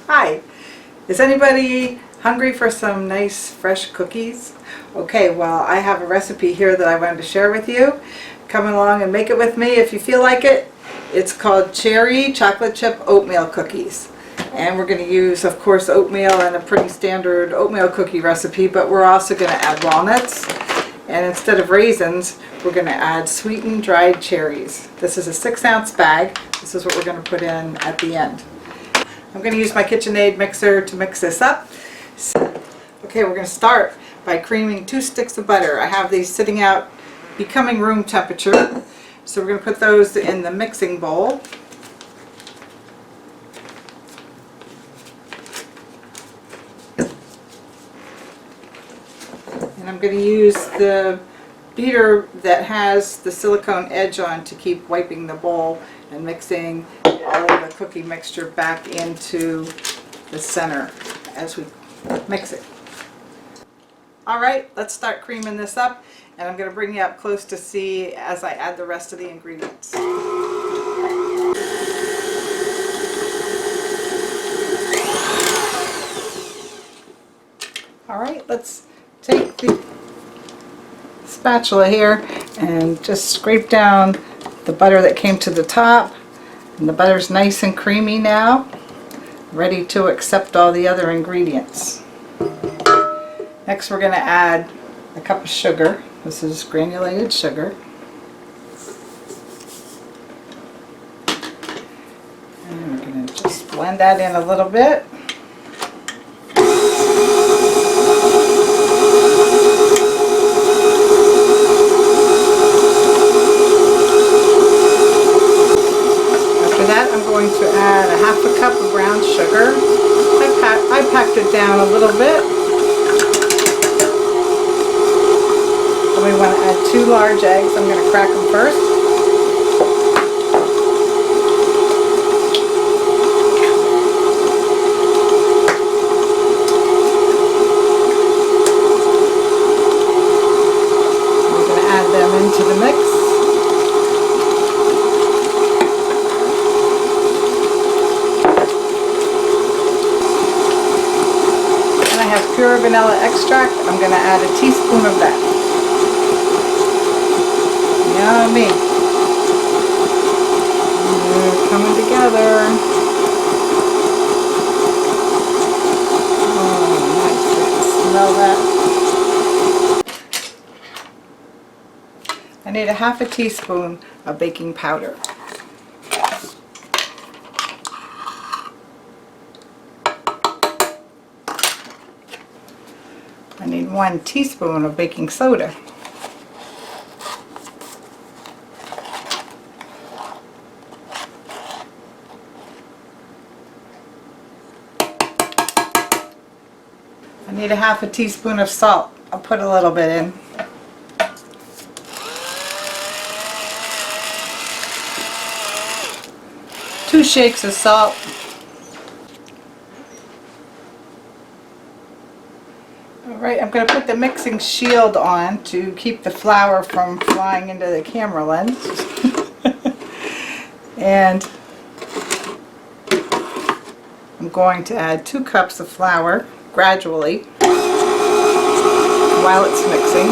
Hi, is anybody hungry for some nice fresh cookies? Okay, well I have a recipe here that I wanted to share with you. Come along and make it with me if you feel like it. It's called cherry chocolate chip oatmeal cookies. And we're going to use, of course, oatmeal and a pretty standard oatmeal cookie recipe, but we're also going to add walnuts. And instead of raisins, we're going to add sweetened dried cherries. This is a 6-ounce bag. This is what we're going to put in at the end. I'm going to use my KitchenAid mixer to mix this up. Okay, we're going to start by creaming 2 sticks of butter. I have these sitting out becoming room temperature. So we're going to put those in the mixing bowl. And I'm going to use the beater that has the silicone edge on to keep wiping the bowl and mixing all of the cookie mixture back into the center as we mix it. Alright, let's start creaming this up, and I'm going to bring you up close to see as I add the rest of the ingredients. Alright, let's take the spatula here and just scrape down the butter that came to the top. And the butter's nice and creamy now, ready to accept all the other ingredients. Next we're going to add a cup of sugar. This is granulated sugar. And we're going to just blend that in a little bit. I'm going to add a half a cup of brown sugar. I packed it down a little bit. And we want to add 2 large eggs. I'm going to crack them first. We're going to add them into the mix. Pure vanilla extract. I'm going to add a teaspoon of that. Yummy. They're coming together. Oh, nice. I can smell that. I need a half a teaspoon of baking powder. I need 1 teaspoon of baking soda. I need a half a teaspoon of salt. I'll put a little bit in. Two shakes of salt. Alright, I'm going to put the mixing shield on to keep the flour from flying into the camera lens. And I'm going to add 2 cups of flour gradually while it's mixing.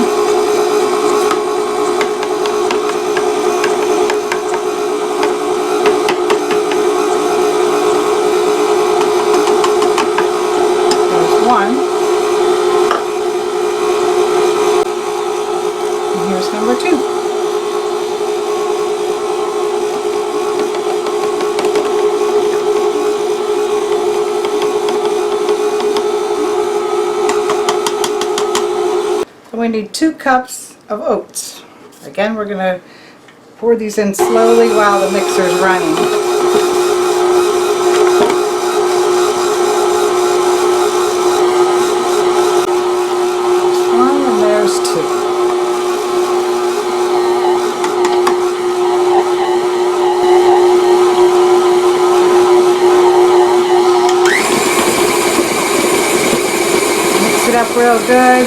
There's 1. Here's number 2. And we need 2 cups of oats. Again, we're going to pour these in slowly while the mixer is running. There's 1 and there's 2. Mix it up real good.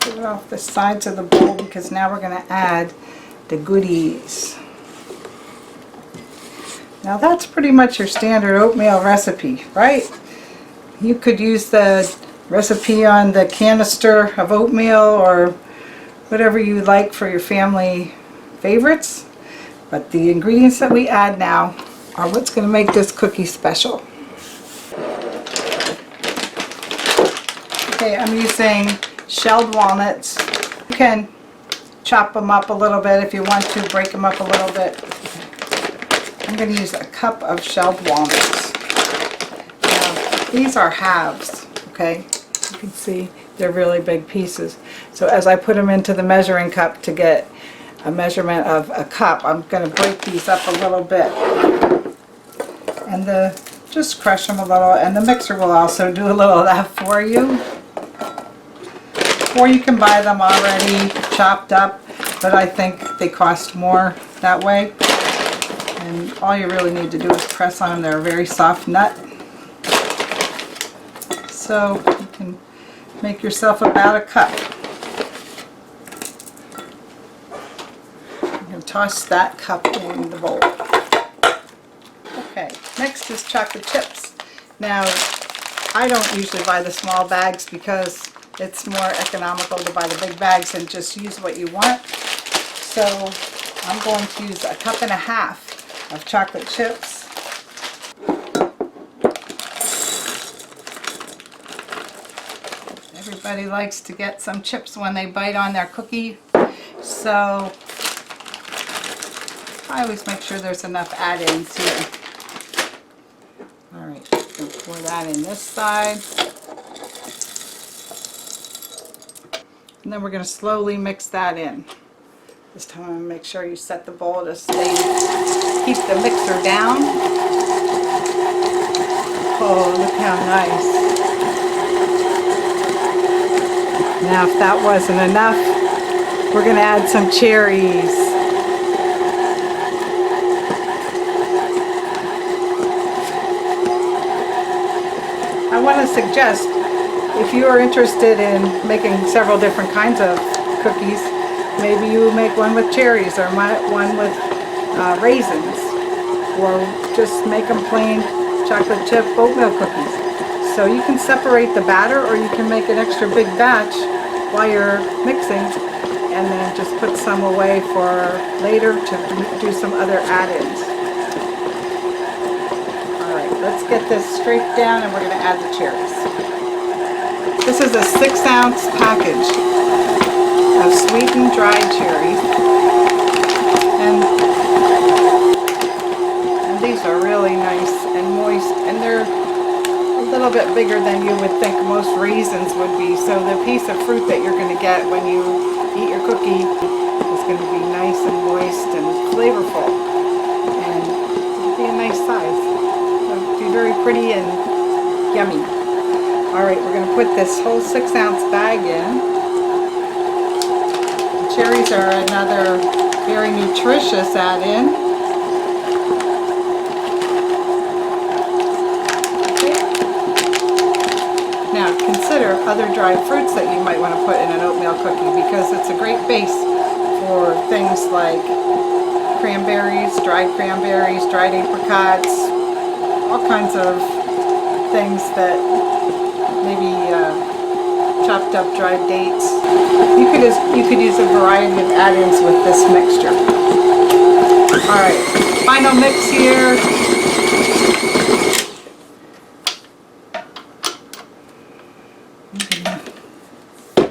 Put it off the sides of the bowl because now we're going to add the goodies. Now that's pretty much your standard oatmeal recipe, right? You could use the recipe on the canister of oatmeal or whatever you like for your family favorites. But the ingredients that we add now are what's going to make this cookie special. Okay, I'm using shelled walnuts. You can chop them up a little bit if you want to, break them up a little bit. I'm going to use a cup of shelled walnuts. Now, these are halves, okay? You can see they're really big pieces. So as I put them into the measuring cup to get a measurement of a cup, I'm going to break these up a little bit. And just crush them a little, and the mixer will also do a little of that for you. Or you can buy them already chopped up, but I think they cost more that way. And all you really need to do is press on them. They're a very soft nut. So you can make yourself about a cup. You can toss that cup in the bowl. Okay, next is chocolate chips. Now, I don't usually buy the small bags because it's more economical to buy the big bags and just use what you want. So I'm going to use a cup and a half of chocolate chips. Everybody likes to get some chips when they bite on their cookie, so I always make sure there's enough add-ins here. Alright, going to pour that in this side. And then we're going to slowly mix that in. This time I'm going to make sure you set the bowl to keep the mixer down. Oh, look how nice. Now if that wasn't enough, we're going to add some cherries. I want to suggest, if you are interested in making several different kinds of cookies, maybe you make one with cherries or one with raisins, or just make them plain chocolate chip oatmeal cookies. So you can separate the batter, or you can make an extra big batch while you're mixing, and then just put some away for later to do some other add-ins. Alright, let's get this straight down, and we're going to add the cherries. This is a 6-ounce package of sweetened dried cherries, and these are really nice and moist, and they're a little bit bigger than you would think most raisins would be, so the piece of fruit that you're going to get when you eat your cookie is going to be nice and moist and flavorful, and it'll be a nice size. It'll be very pretty and yummy. Alright, we're going to put this whole 6-ounce bag in. The cherries are another very nutritious add-in. Okay. Now consider other dried fruits that you might want to put in an oatmeal cookie, because it's a great base for things like cranberries, dried apricots, all kinds of things that maybe chopped up dried dates. You could use a variety of add-ins with this mixture. Alright, final mix here.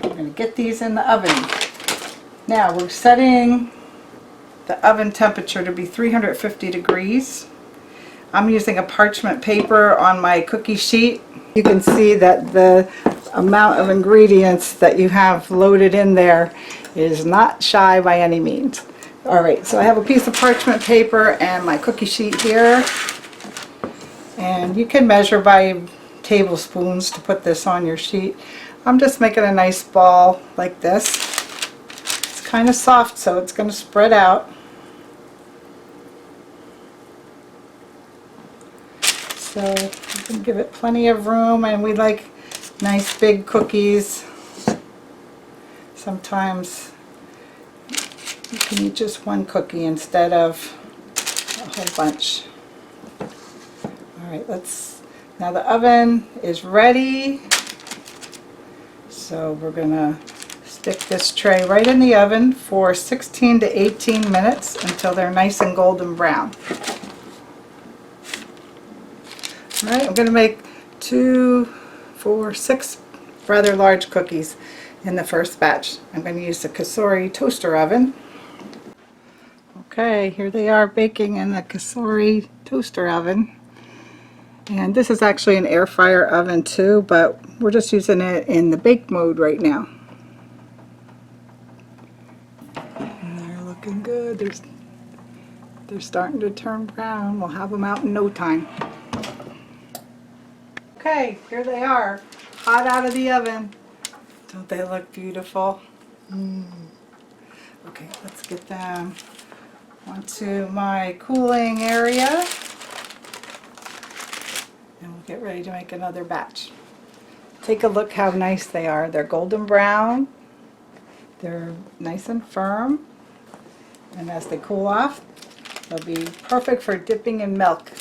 We're going to get these in the oven. Now we're setting the oven temperature to be 350 degrees. I'm using a parchment paper on my cookie sheet. You can see that the amount of ingredients that you have loaded in there is not shy by any means. Alright, so I have a piece of parchment paper and my cookie sheet here. And you can measure by tablespoons to put this on your sheet. I'm just making a nice ball like this. It's kind of soft, so it's going to spread out. So you can give it plenty of room, and we like nice big cookies. Sometimes you can eat just one cookie instead of a whole bunch. right, now the oven is ready. So we're gonna stick this tray right in the oven for 16 to 18 minutes until they're nice and golden brown. All right, I'm gonna make 2, 4, 6 rather large cookies in the first batch. I'm going to use the Kasori toaster oven. Okay, here they are baking in the Kasori toaster oven. And this is actually an air fryer oven too, but we're just using it in the bake mode right now. And they're looking good. They're starting to turn brown. We'll have them out in no time. Okay, here they are, hot out of the oven. Don't they look beautiful? Okay, let's get them onto my cooling area. And we'll get ready to make another batch. Take a look how nice they are. They're golden brown. They're nice and firm. And as they cool off, they'll be perfect for dipping in milk.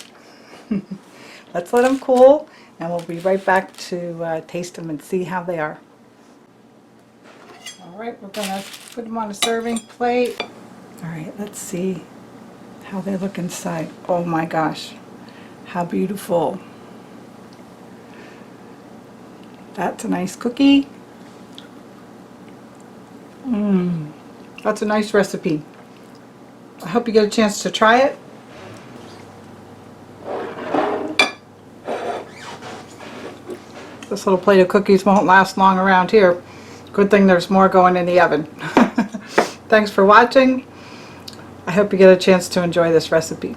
Let's let them cool, and we'll be right back to taste them and see how they are. All right, we're going to put them on a serving plate. All right, let's see how they look inside. Oh my gosh, how beautiful. That's a nice cookie. That's a nice recipe. I hope you get a chance to try it. This little plate of cookies won't last long around here. Good thing there's more going in the oven. Thanks for watching. I hope you get a chance to enjoy this recipe.